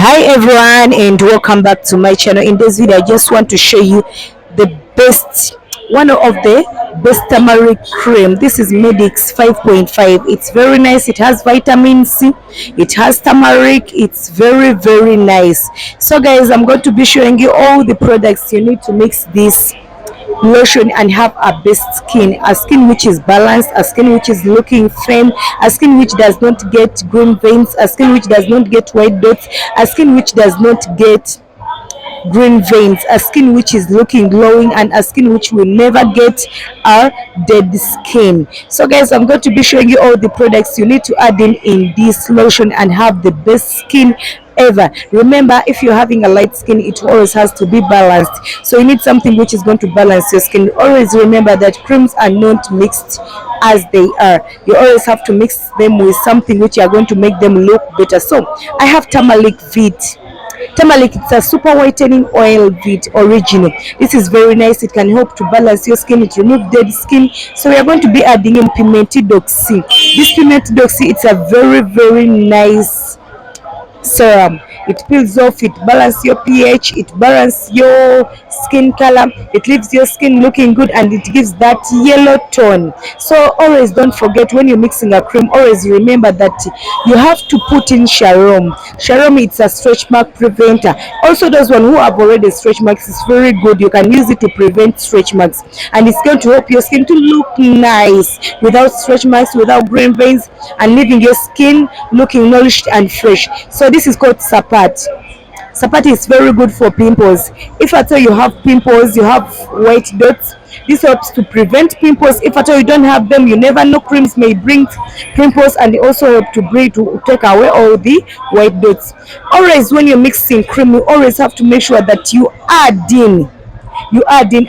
Hi everyone, and welcome back to my channel. In this video I just want to show you the best, one of the best turmeric cream. This is Medix 5.5. It's very nice. It has vitamin C, it has turmeric. It's very nice. So guys, I'm going to be showing you all the products you need to mix this lotion and have a best skin, a skin which is balanced, a skin which is looking firm, a skin which does not get green veins, a skin which does not get white dots, a skin which does not get green veins, a skin which is looking glowing, and a skin which will never get a dead skin. So guys, I'm going to be showing you all the products you need to add in this lotion and have the best skin ever. Remember, if you're having a light skin, it always has to be balanced, so you need something which is going to balance your skin. Always remember that creams are not mixed as they are. You always have to mix them with something which are going to make them look better. So I have turmeric Vit. Turmeric, it's a super whitening oil Vit original. This is very nice. It can help to balance your skin, it removes dead skin. So we are going to be adding in Pimentidoxy. This Pimentidoxy, it's a very nice serum. It peels off, it balances your pH, it balances your skin color, it leaves your skin looking good, and it gives that yellow tone. So always don't forget, when you're mixing a cream, always remember that you have to put in Sharom. Sharom, it's a stretch mark preventer. Also, those one who have already stretch marks, is very good. You can use it to prevent stretch marks, and it's going to help your skin to look nice without stretch marks, without green veins, and leaving your skin looking nourished and fresh. So this is called Sapat. Sapat is very good for pimples. If at all you have pimples, you have white dots, this helps to prevent pimples. If at all you don't have them, you never know, creams may bring pimples, and they also help to take away all the white dots. Always when you're mixing cream, you always have to make sure that you add in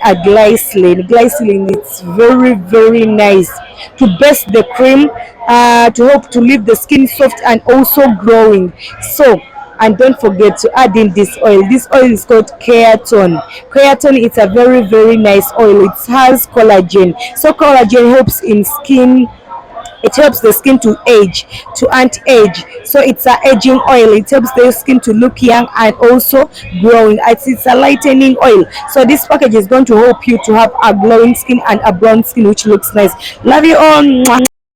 a glycerin. Glycerin, it's very nice to best the cream, to help to leave the skin soft and also growing. So, and don't forget to add in this oil. This oil is called Keratone. Keratone, it's a very nice oil. It has collagen. So collagen helps in skin, it helps the skin to age, to anti-age. So it's an aging oil. It helps the skin to look young and also growing. It's a lightening oil. So this package is going to help you to have a glowing skin and a brown skin which looks nice. Love you all.